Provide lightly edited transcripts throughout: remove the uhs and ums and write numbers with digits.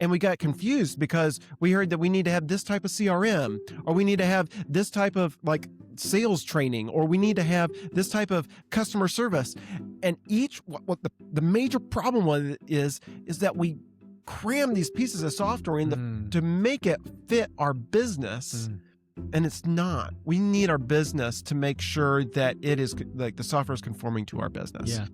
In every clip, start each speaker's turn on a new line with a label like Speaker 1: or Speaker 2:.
Speaker 1: and we got confused because we heard that we need to have this type of CRM, or we need to have this type of like sales training, or we need to have this type of customer service. And what the major problem with it is that we cram these pieces of software in to make it fit our business. And it's not. We need our business to make sure that it is like the software is conforming to our business.
Speaker 2: Yeah.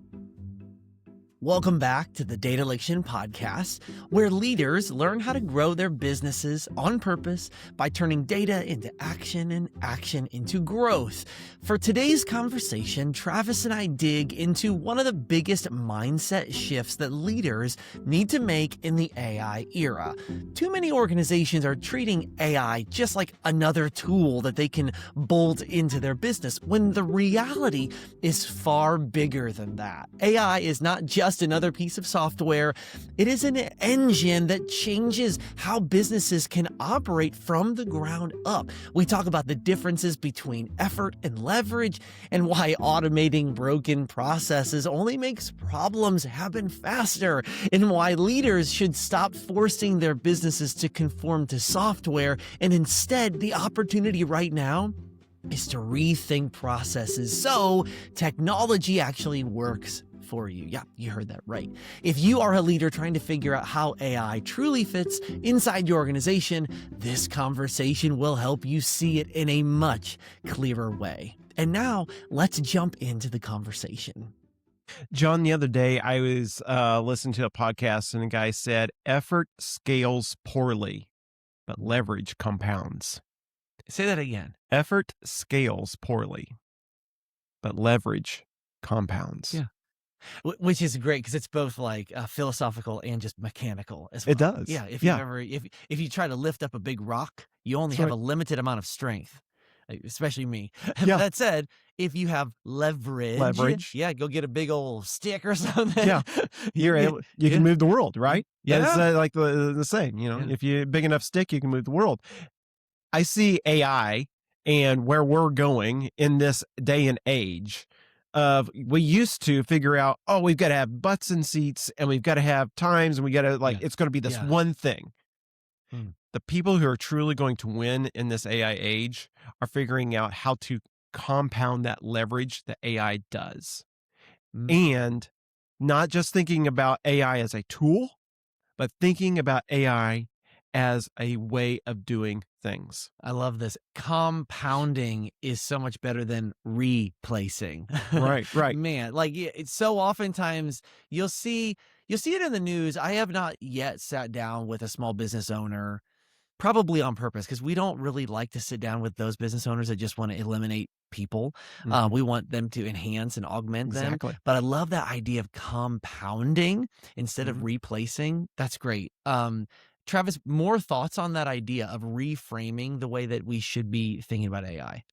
Speaker 2: Welcome back to the Dataliction Podcast, where leaders learn how to grow their businesses on purpose by turning data into action and action into growth. For today's conversation, Travis and I dig into one of the biggest mindset shifts that leaders need to make in the AI era. Too many organizations are treating AI just like another tool that they can bolt into their business, when the reality is far bigger than that. AI is not just another piece of software. It is an engine that changes how businesses can operate from the ground up. We talk about the differences between effort and leverage, and why automating broken processes only makes problems happen faster, and why leaders should stop forcing their businesses to conform to software, and instead the opportunity right now is to rethink processes so technology actually works for you. Yeah, you heard that right. If you are a leader trying to figure out how AI truly fits inside your organization, this conversation will help you see it in a much clearer way. And now let's jump into the conversation.
Speaker 1: John, the other day I was listening to a podcast, and a guy said, effort scales poorly, but leverage compounds.
Speaker 2: Say that again.
Speaker 1: Effort scales poorly, but leverage compounds.
Speaker 2: Yeah. Which is great, because it's both like philosophical and just mechanical as well.
Speaker 1: It does.
Speaker 2: Yeah. If you try to lift up a big rock, you only have a limited amount of strength, especially me.
Speaker 1: Yeah.
Speaker 2: That said, if you have leverage, yeah, go get a big old stick or something.
Speaker 1: Yeah. You can move the world, right?
Speaker 2: Yeah.
Speaker 1: It's like the saying, if you're a big enough stick, you can move the world. I see AI and where we're going in this day and age of, we used to figure out, we've got to have butts and seats, and we've got to have times, and we got to it's going to be this one thing. The people who are truly going to win in this AI age are figuring out how to compound that leverage that AI does. And not just thinking about AI as a tool, but thinking about AI as a way of doing things.
Speaker 2: I love this. Compounding is so much better than replacing.
Speaker 1: Right.
Speaker 2: Man, like, it's so oftentimes you'll see it in the news. I have not yet sat down with a small business owner, probably on purpose, because we don't really like to sit down with those business owners that just want to eliminate people. We want them to enhance and augment them. But I love that idea of compounding instead of replacing. That's great. Travis, more thoughts on that idea of reframing the way that we should be thinking about AI?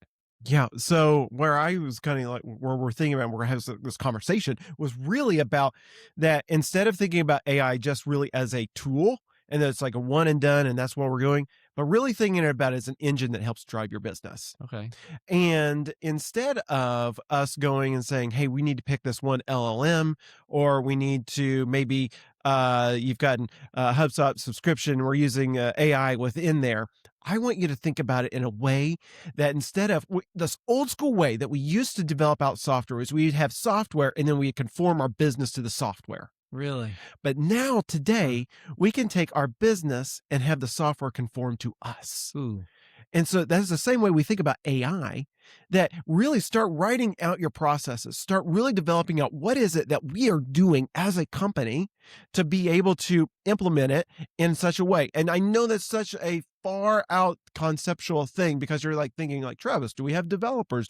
Speaker 1: Yeah. So where I was kind of like, where we're thinking about, we're going to have this conversation, was really about that, instead of thinking about AI just really as a tool, and that it's like a one and done, and that's where we're going, but really thinking about it as an engine that helps drive your business.
Speaker 2: Okay.
Speaker 1: And instead of us going and saying, hey, we need to pick this one LLM, or we need to maybe, you've gotten a HubSpot subscription, we're using AI within there. I want you to think about it in a way that, instead of this old school way that we used to develop out software, is we'd have software and then we conform our business to the software.
Speaker 2: Really?
Speaker 1: But now, today, we can take our business and have the software conform to us.
Speaker 2: Ooh.
Speaker 1: And so that's the same way we think about AI, that really start writing out your processes, start really developing out what is it that we are doing as a company to be able to implement it in such a way. And I know that's such a far out conceptual thing, because you're like thinking like, Travis, do we have developers?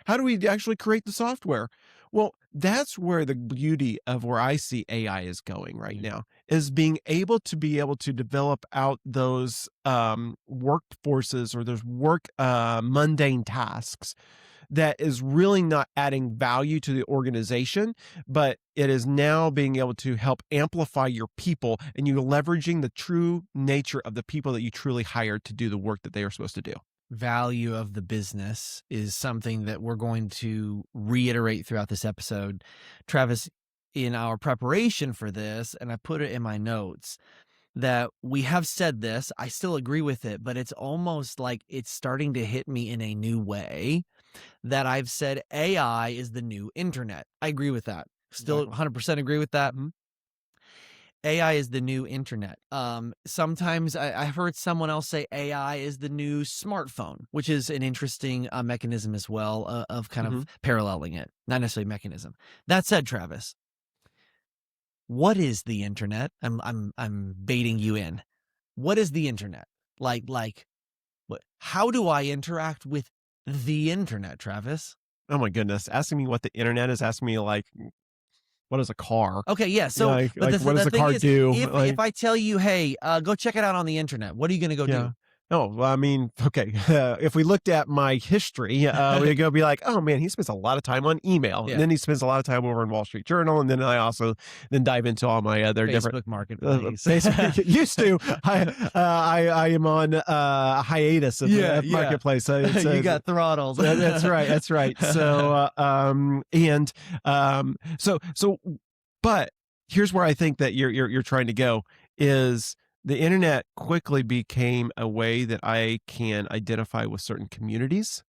Speaker 1: How do we actually create the software? Well, that's where the beauty of where I see AI is going right now, is being able to develop out those workforces, or those mundane tasks that is really not adding value to the organization, but it is now being able to help amplify your people, and you're leveraging the true nature of the people that you truly hired to do the work that they are supposed to do.
Speaker 2: Value of the business is something that we're going to reiterate throughout this episode. Travis, in our preparation for this, and I put it in my notes, that we have said this. I still agree with it, but it's almost like it's starting to hit me in a new way that I've said AI is the new internet. I agree with that. Still 100% agree with that.
Speaker 1: Mhm.
Speaker 2: AI is the new internet. Sometimes I've heard someone else say AI is the new smartphone, which is an interesting mechanism as well of kind of paralleling it, not necessarily mechanism. That said, Travis, what is the internet? I'm baiting you in. What is the internet? Like what? How do I interact with the internet, Travis?
Speaker 1: Oh my goodness. Asking me what the internet is, asking me like, what is a car?
Speaker 2: Okay, yeah. So,
Speaker 1: Like,
Speaker 2: but
Speaker 1: what does a
Speaker 2: thing
Speaker 1: car
Speaker 2: is,
Speaker 1: do?
Speaker 2: if I tell you, hey, go check it out on the internet, what are you going to go do?
Speaker 1: Oh, well, I mean, okay. If we looked at my history, we'd go be like, oh man, he spends a lot of time on email.
Speaker 2: Yeah.
Speaker 1: And then he spends a lot of time over in Wall Street Journal. And then I also then dive into all my other different
Speaker 2: Marketplace.
Speaker 1: Facebook used to. I am on a hiatus of the marketplace.
Speaker 2: You got throttled.
Speaker 1: That's right. That's right. So, but here's where I think that you're trying to go is the internet quickly became a way that I can identify with certain communities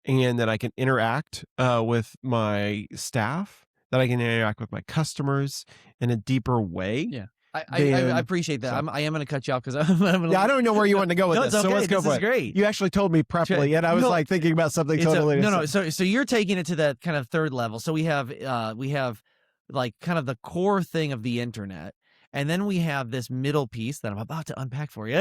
Speaker 1: and that I can interact with my staff, that I can interact with my customers in a deeper way.
Speaker 2: Yeah. I appreciate that. I am going to cut you off because I'm
Speaker 1: I don't know where you want to go with this.
Speaker 2: Okay.
Speaker 1: So let's go for it.
Speaker 2: Great.
Speaker 1: You actually told me properly, and I was like thinking about something totally different.
Speaker 2: So you're taking it to that kind of third level. So we have like kind of the core thing of the internet. And then we have this middle piece that I'm about to unpack for you.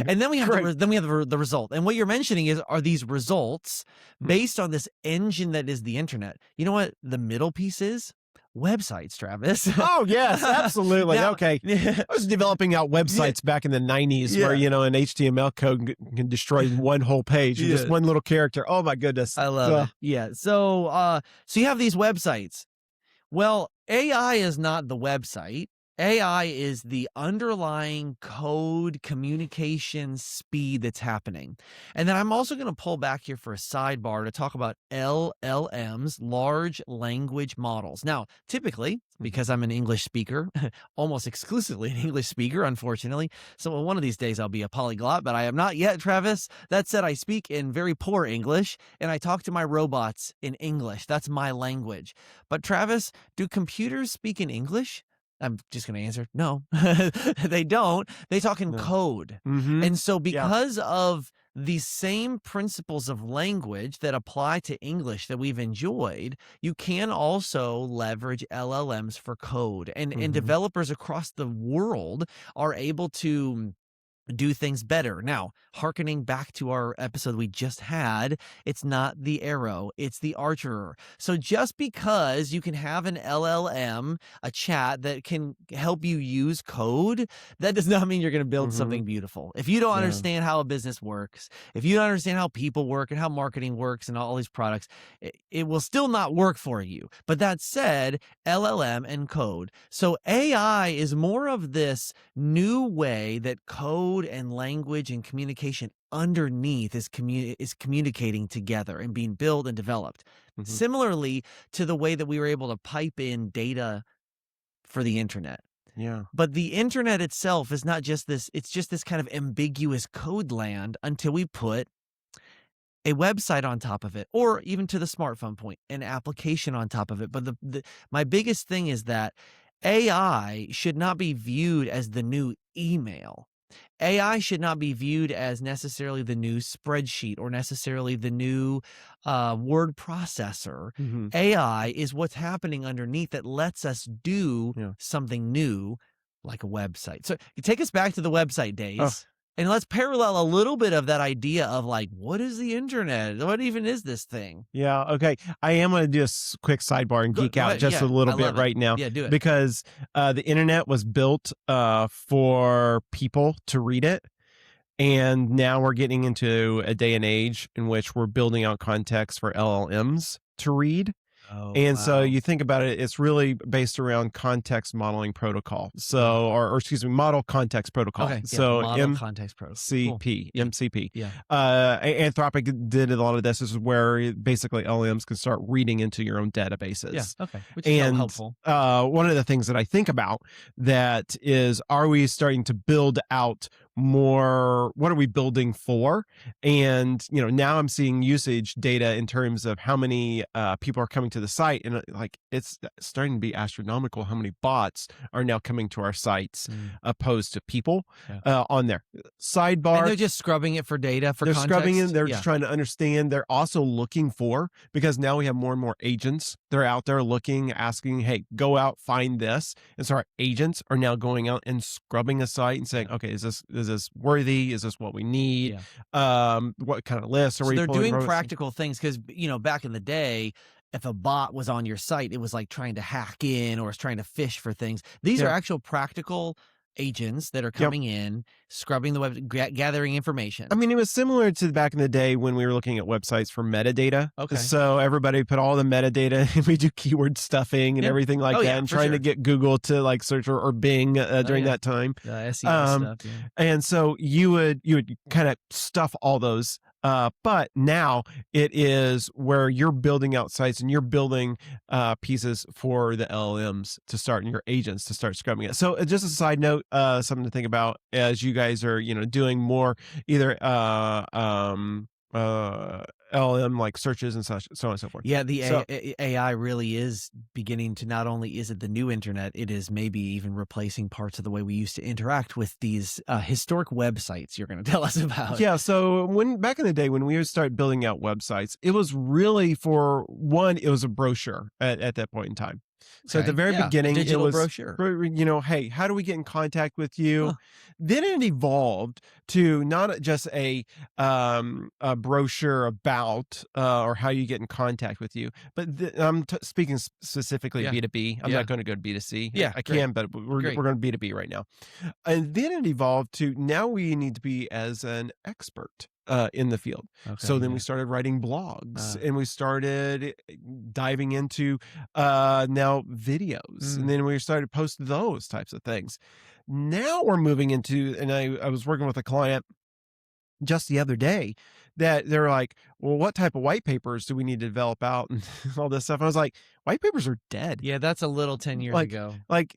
Speaker 2: And then we have the result. And what you're mentioning are these results based on this engine that is the internet. You know what the middle piece is? Websites, Travis.
Speaker 1: Oh, yes, absolutely. Now, okay. I was developing out websites back in the 90s where, an HTML code can destroy one whole page, just one little character. Oh, my goodness.
Speaker 2: I love it. Yeah. So you have these websites. Well, AI is not the website. AI is the underlying code communication speed that's happening. And then I'm also going to pull back here for a sidebar to talk about LLMs, large language models. Now, typically, because I'm an English speaker, almost exclusively an English speaker, unfortunately. So one of these days I'll be a polyglot, but I am not yet, Travis. That said, I speak in very poor English and I talk to my robots in English. That's my language. But Travis, do computers speak in English? I'm just going to answer, no, they don't. They talk in code. And so because of the same principles of language that apply to English that we've enjoyed, you can also leverage LLMs for code. And developers across the world are able to do things better. Now, hearkening back to our episode we just had, it's not the arrow, it's the archer. So just because you can have an LLM, a chat that can help you use code, that does not mean you're going to build something beautiful. If you don't understand how a business works, if you don't understand how people work and how marketing works and all these products, it will still not work for you. But that said, LLM and code. So AI is more of this new way that code and language and communication underneath is communicating together and being built and developed. Similarly to the way that we were able to pipe in data for the internet.
Speaker 1: Yeah.
Speaker 2: But the internet itself is not just this, it's just this kind of ambiguous code land until we put a website on top of it, or even to the smartphone point, an application on top of it. But my biggest thing is that AI should not be viewed as the new email. AI should not be viewed as necessarily the new spreadsheet or necessarily the new word processor. AI is what's happening underneath that lets us do something new, like a website. So you take us back to the website days. And let's parallel a little bit of that idea of like, what is the internet? What even is this thing?
Speaker 1: Yeah. Okay. I am going to do a quick sidebar and geek out just a little bit right now.
Speaker 2: Yeah, do it.
Speaker 1: Because the internet was built for people to read it. And now we're getting into a day and age in which we're building out context for LLMs to read.
Speaker 2: Oh,
Speaker 1: And so
Speaker 2: wow.
Speaker 1: you think about it, it's really based around context modeling protocol. So, or excuse me, model context protocol.
Speaker 2: Okay. Yeah.
Speaker 1: So
Speaker 2: Model context protocol. Cool.
Speaker 1: MCP.
Speaker 2: Yeah.
Speaker 1: Anthropic did a lot of this. This is where basically LLMs can start reading into your own databases.
Speaker 2: Yeah. Okay. Which is helpful.
Speaker 1: One of the things that I think about that is, are we starting to build out more? What are we building for? And now I'm seeing usage data in terms of how many people are coming to the site, and like it's starting to be astronomical how many bots are now coming to our sites opposed to people on there. Sidebar,
Speaker 2: And they're just scrubbing it for data, for
Speaker 1: they're
Speaker 2: context.
Speaker 1: scrubbing it. They're just trying to understand. They're also looking for, because now we have more and more agents. They're out there looking, asking, hey, go out, find this. And so our agents are now going out and scrubbing a site and saying, okay, is this worthy? Is this what we need? What kind of lists are we
Speaker 2: they're
Speaker 1: pulling
Speaker 2: doing
Speaker 1: from?
Speaker 2: practical things because, back in the day, if a bot was on your site, it was like trying to hack in or it's trying to fish for things. These are actual practical agents that are coming in, scrubbing the web, gathering information.
Speaker 1: I mean, it was similar to back in the day when we were looking at websites for metadata.
Speaker 2: Okay.
Speaker 1: So everybody put all the metadata and we do keyword stuffing and everything like that, and trying to get Google to like search or Bing during that time.
Speaker 2: SEO stuff. Yeah.
Speaker 1: And so you would kind of stuff all those. But now it is where you're building out sites and you're building pieces for the LLMs to start and your agents to start scrubbing it. So just a side note, something to think about as you guys are, doing more either LLM like searches and such, so on and so forth.
Speaker 2: Yeah, AI really is beginning to, not only is it the new internet, it is maybe even replacing parts of the way we used to interact with these historic websites you're going to tell us about.
Speaker 1: Yeah, so back in the day when we would start building out websites, it was really for one, it was a brochure at that point in time. So at the very beginning, it was
Speaker 2: brochure.
Speaker 1: Hey, how do we get in contact with you? Then it evolved to not just a brochure about or how you get in contact with you, but I'm speaking specifically B2B. I'm not going to go to B2C.
Speaker 2: Yeah,
Speaker 1: I can, but we're going to B2B right now. And then it evolved to now we need to be as an expert in the field. Okay, so then we started writing blogs and we started diving into now videos, and then we started posting those types of things. Now we're moving into, and I was working with a client just the other day that they're like, well, what type of white papers do we need to develop out and all this stuff? I was like, white papers are dead.
Speaker 2: Yeah, that's a little 10 years ago.
Speaker 1: Like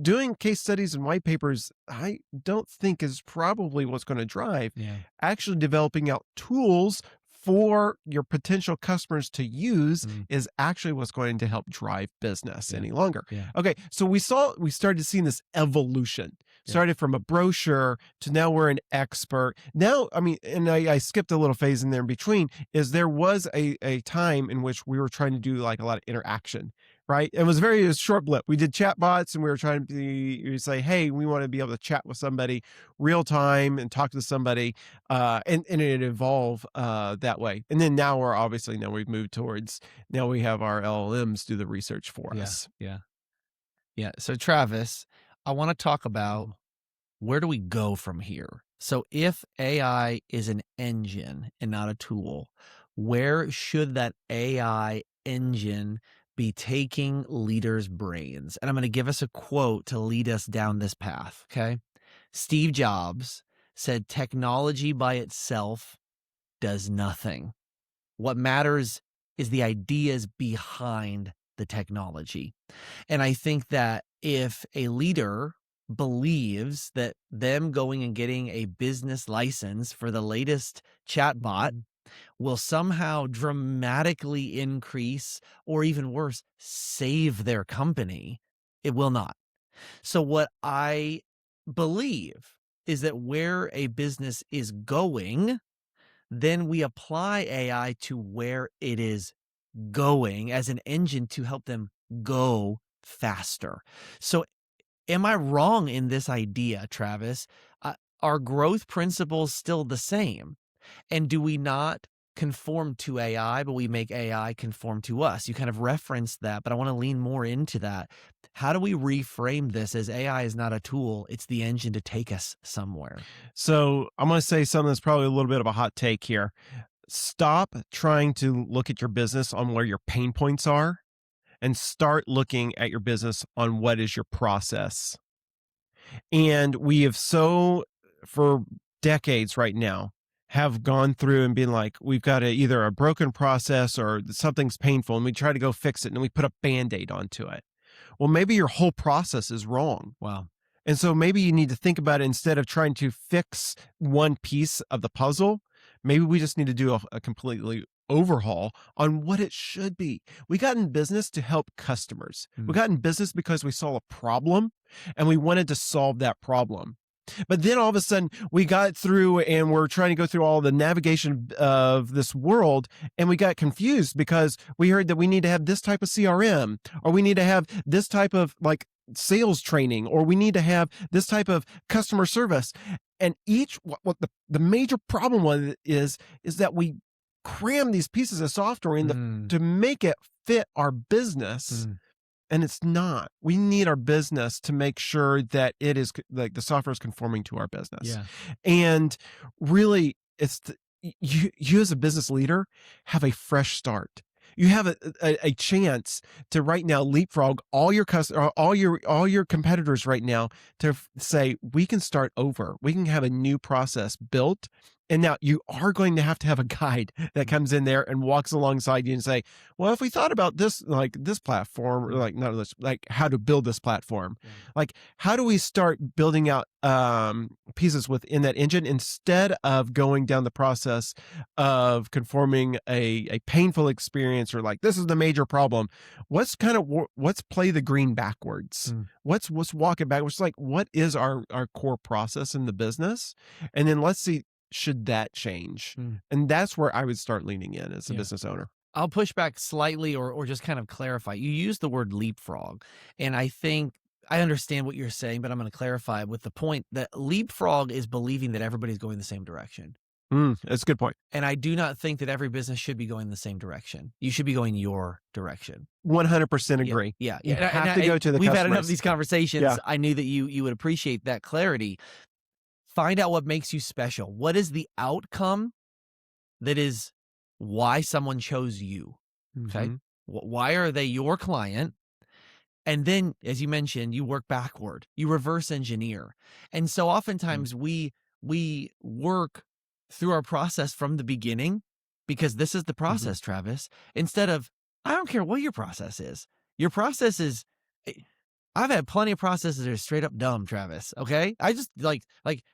Speaker 1: doing case studies and white papers, I don't think is probably what's going to drive. Actually developing out tools for your potential customers to use is actually what's going to help drive business any longer. Okay, so we started seeing this evolution. Started from a brochure to now we're an expert. Now, I mean, and I skipped a little phase in there in between, is there was a time in which we were trying to do like a lot of interaction, right? It was a short blip. We did chat bots and we were trying to say, hey, we want to be able to chat with somebody real time and talk to somebody, and it evolved that way. And then now we've moved towards, now we have our LLMs do the research for us.
Speaker 2: Yeah. So Travis, I want to talk about, where do we go from here? So if AI is an engine and not a tool, where should that AI engine be taking leaders' brains? And I'm going to give us a quote to lead us down this path, okay? Steve Jobs said, technology by itself does nothing. What matters is the ideas behind the technology. And I think that if a leader believes that them going and getting a business license for the latest chatbot will somehow dramatically increase, or even worse, save their company, it will not. So what I believe is that where a business is going, then we apply AI to where it is going as an engine to help them go faster. So am I wrong in this idea, Travis? Are growth principles still the same? And do we not conform to AI, but we make AI conform to us? You kind of referenced that, but I want to lean more into that. How do we reframe this as AI is not a tool, it's the engine to take us somewhere?
Speaker 1: So I'm going to say something that's probably a little bit of a hot take here. Stop trying to look at your business on where your pain points are and start looking at your business on what is your process. And we have for decades right now, have gone through and been like, we've got either a broken process or something's painful, and we try to go fix it, and we put a Band-Aid onto it. Well, maybe your whole process is wrong.
Speaker 2: Wow.
Speaker 1: And so maybe you need to think about it, instead of trying to fix one piece of the puzzle, maybe we just need to do a completely overhaul on what it should be. We got in business to help customers. We got in business because we saw a problem and we wanted to solve that problem. But then all of a sudden we got through and we're trying to go through all the navigation of this world, and we got confused because we heard that we need to have this type of CRM, or we need to have this type of like sales training, or we need to have this type of customer service. And what the major problem was is that we cram these pieces of software in to make it fit our business. And it's not. We need our business to make sure that it is like the software is conforming to our business.
Speaker 2: Yeah.
Speaker 1: And really, you as a business leader have a fresh start. You have a chance to right now leapfrog all your competitors right now to say, we can start over. We can have a new process built. And now you are going to have a guide that comes in there and walks alongside you and say, well, if we thought about this, like this platform, or like how to build this platform, like how do we start building out pieces within that engine, instead of going down the process of conforming a painful experience, or like, this is the major problem. Let's play the green backwards. Let's walk it backwards. Like, what is our core process in the business? And then let's see, should that change? And that's where I would start leaning in as a business owner.
Speaker 2: I'll push back slightly, or just kind of clarify. You use the word leapfrog, and I think I understand what you're saying, but I'm going to clarify with the point that leapfrog is believing that everybody's going the same direction.
Speaker 1: That's a good point.
Speaker 2: And I do not think that every business should be going the same direction. You should be going your direction.
Speaker 1: 100% agree.
Speaker 2: Yeah.
Speaker 1: You have to go to the
Speaker 2: We've
Speaker 1: customers.
Speaker 2: had enough of these conversations.
Speaker 1: Yeah.
Speaker 2: I knew that you would appreciate that clarity. Find out what makes you special. What is the outcome that is why someone chose you? Okay. Why are they your client? And then, as you mentioned, you work backward, you reverse engineer. And so oftentimes we work through our process from the beginning, because this is the process, Travis, instead of, I don't care what your process is. Your process is, I've had plenty of processes that are straight up dumb, Travis. Okay. I just like,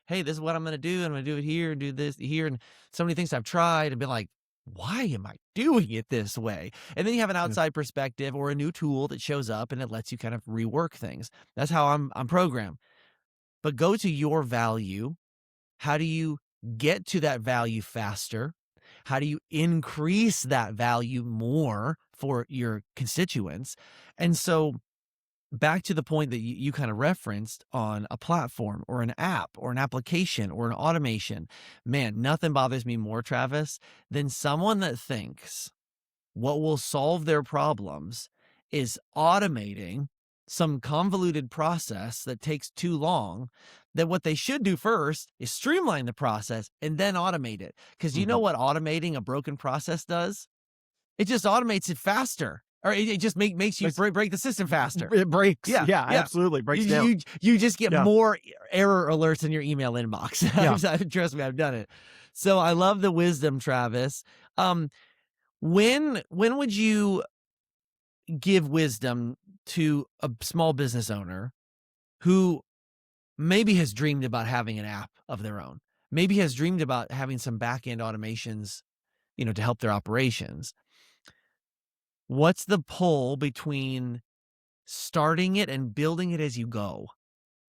Speaker 2: hey, this is what I'm going to do. I'm going to do it here and do this here. And so many things I've tried and been like, why am I doing it this way? And then you have an outside perspective or a new tool that shows up and it lets you kind of rework things. That's how I'm programmed. But go to your value. How do you get to that value faster? How do you increase that value more for your constituents? And so back to the point that you kind of referenced on a platform or an app or an application or an automation, man, nothing bothers me more, Travis, than someone that thinks what will solve their problems is automating some convoluted process that takes too long, that what they should do first is streamline the process and then automate it. Because you know what automating a broken process does? It just automates it faster. Or it just makes you break the system faster.
Speaker 1: It breaks. Yeah, absolutely. Breaks down.
Speaker 2: You just get more error alerts in your email inbox. Trust me, I've done it. So I love the wisdom, Travis. When would you give wisdom to a small business owner who maybe has dreamed about having an app of their own, maybe has dreamed about having some back-end automations, to help their operations? What's the pull between starting it and building it as you go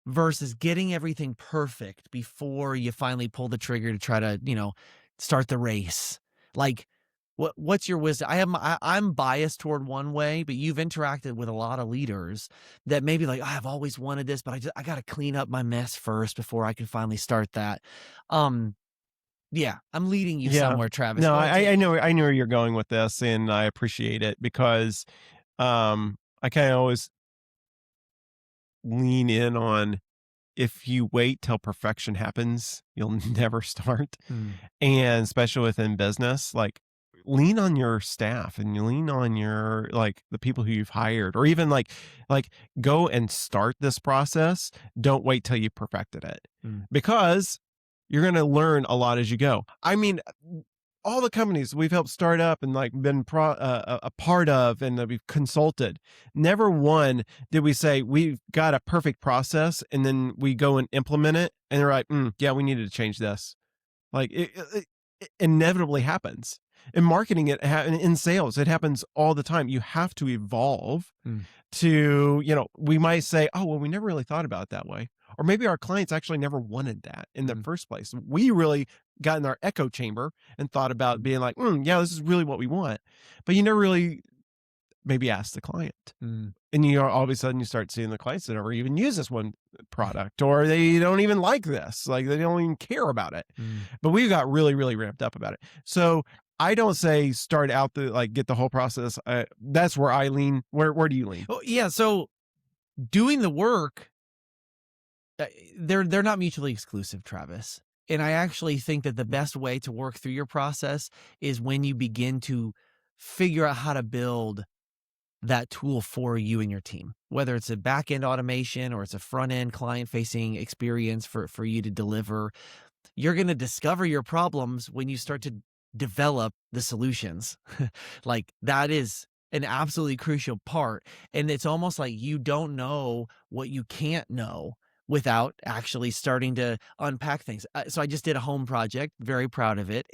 Speaker 2: versus getting everything perfect before you finally pull the trigger to try to, start the race? Like, what's your wisdom? I'm biased toward one way, but you've interacted with a lot of leaders that maybe like, I've always wanted this, but I got to clean up my mess first before I can finally start that. Yeah, I'm leading you somewhere, Travis.
Speaker 1: No, I know where you're going with this, and I appreciate it because I kind of always lean in on, if you wait till perfection happens, you'll never start. And especially within business, like lean on your staff and you lean on your, like, the people who you've hired, or even like go and start this process. Don't wait till you perfected it, because you're going to learn a lot as you go. I mean, all the companies we've helped start up and like been a part of, and that we've consulted, never one did we say we've got a perfect process and then we go and implement it and they're like, yeah, we needed to change this. Like it inevitably happens in marketing. In sales, it happens all the time. You have to evolve to, we might say, oh, well, we never really thought about it that way. Or maybe our clients actually never wanted that in the first place. We really got in our echo chamber and thought about being like, yeah, this is really what we want. But you never really maybe ask the client. And all of a sudden you start seeing the clients that never even use this one product, or they don't even like this. Like they don't even care about it. But we got really, really ramped up about it. So I don't say start out get the whole process. That's where I lean. Where do you lean?
Speaker 2: Oh, yeah. So doing the work, they're not mutually exclusive, Travis. And I actually think that the best way to work through your process is when you begin to figure out how to build that tool for you and your team, whether it's a back-end automation or it's a front-end client-facing experience for you to deliver. You're going to discover your problems when you start to develop the solutions. Like that is an absolutely crucial part. And it's almost like you don't know what you can't know without actually starting to unpack things. So I just did a home project, very proud of it.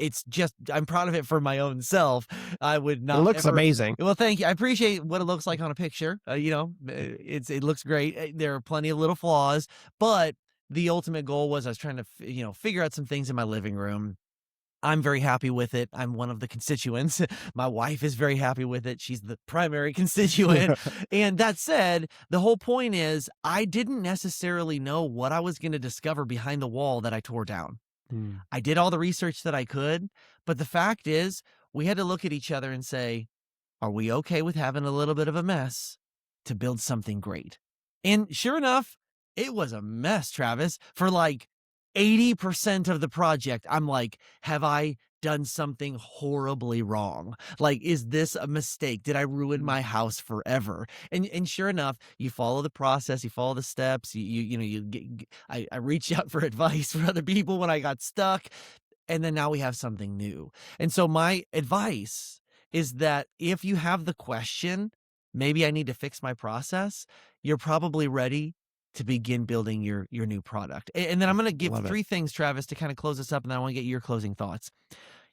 Speaker 2: I'm proud of it for my own self. I would not.
Speaker 1: It looks amazing.
Speaker 2: Well, thank you. I appreciate what it looks like on a picture. It looks great. There are plenty of little flaws, but the ultimate goal was I was trying to, figure out some things in my living room. I'm very happy with it. I'm one of the constituents. My wife is very happy with it. She's the primary constituent. And that said, the whole point is I didn't necessarily know what I was going to discover behind the wall that I tore down. I did all the research that I could, but the fact is we had to look at each other and say, are we okay with having a little bit of a mess to build something great? And sure enough, it was a mess, Travis, for like 80% of the project. I'm like, have I done something horribly wrong? Like, is this a mistake? Did I ruin my house forever? And sure enough, you follow the process, you follow the steps. I reached out for advice for other people when I got stuck, and then now we have something new. And so my advice is that if you have the question, maybe I need to fix my process, you're probably ready to begin building your new product. And then I'm going to give three things, Travis, to kind of close this up, and then I want to get your closing thoughts.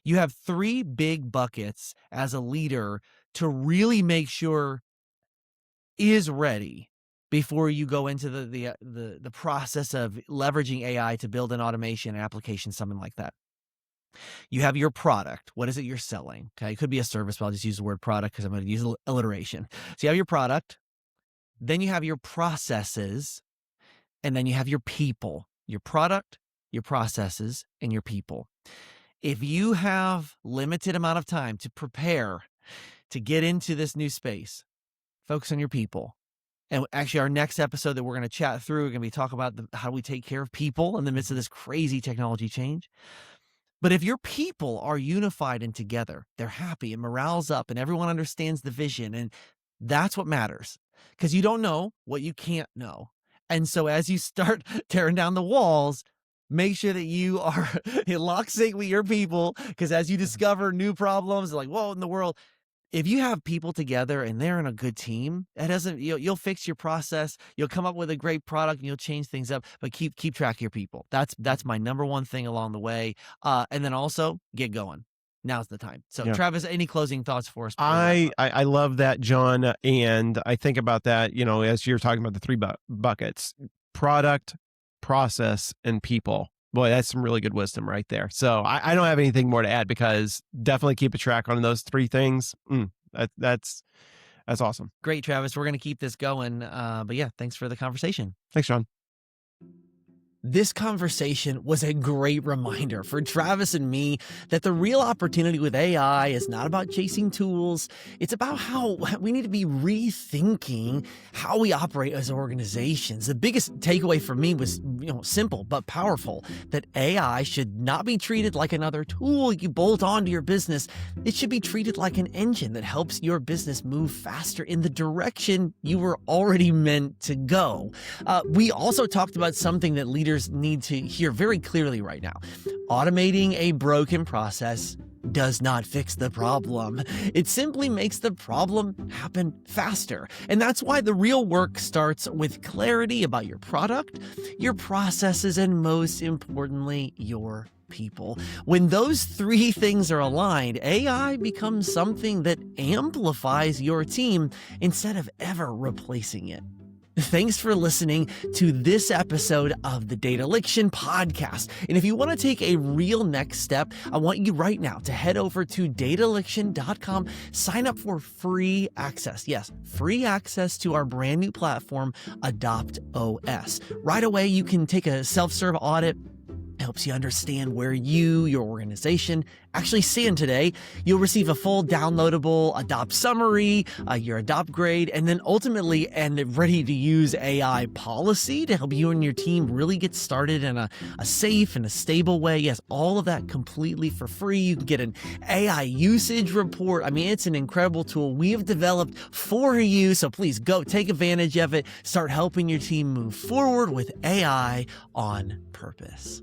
Speaker 2: You have three big buckets as a leader to really make sure is ready before you go into the process of leveraging AI to build an automation application, something like that. You have your product. What is it you're selling? Okay, it could be a service, but I'll just use the word product because I'm going to use alliteration. So you have your product, then you have your processes, and then you have your people, your product, your processes, and your people. If you have limited amount of time to prepare to get into this new space, focus on your people. And actually, our next episode that we're going to chat through, we're going to be talking about how we take care of people in the midst of this crazy technology change. But if your people are unified and together, they're happy and morale's up and everyone understands the vision, and that's what matters, because you don't know what you can't know. And so as you start tearing down the walls, make sure that you are in lockstep with your people, because as you discover new problems, like, whoa, in the world, if you have people together and they're in a good team, that doesn't, you'll fix your process, you'll come up with a great product, and you'll change things up, but keep track of your people. That's my number one thing along the way. And then also get going. Now's the time. So yeah. Travis, any closing thoughts for us?
Speaker 1: I love that, John. And I think about that, as you're talking about the three buckets: product, process, and people. Boy, that's some really good wisdom right there. So I don't have anything more to add, because definitely keep a track on those three things. That's awesome.
Speaker 2: Great, Travis. We're going to keep this going. But yeah, thanks for the conversation.
Speaker 1: Thanks, John.
Speaker 2: This conversation was a great reminder for Travis and me that the real opportunity with AI is not about chasing tools. It's about how we need to be rethinking how we operate as organizations. The biggest takeaway for me was, simple but powerful, that AI should not be treated like another tool you bolt onto your business. It should be treated like an engine that helps your business move faster in the direction you were already meant to go. We also talked about something that leaders need to hear very clearly right now. Automating a broken process does not fix the problem. It simply makes the problem happen faster. And that's why the real work starts with clarity about your product, your processes, and most importantly, your people. When those three things are aligned, AI becomes something that amplifies your team instead of ever replacing it. Thanks for listening to this episode of the Dataliction Podcast. And if you want to take a real next step, I want you right now to head over to dataliction.com, sign up for free access. Yes, free access to our brand new platform, Adopt OS. Right away, you can take a self-serve audit. Helps you understand where your organization actually stand today. You'll receive a full downloadable Adopt summary, your Adopt grade, and then ultimately and ready to use AI policy to help you and your team really get started in a safe and a stable way. Yes, all of that completely for free. You can get an AI usage report. I mean, it's an incredible tool we have developed for you. So please go take advantage of it. Start helping your team move forward with AI on purpose.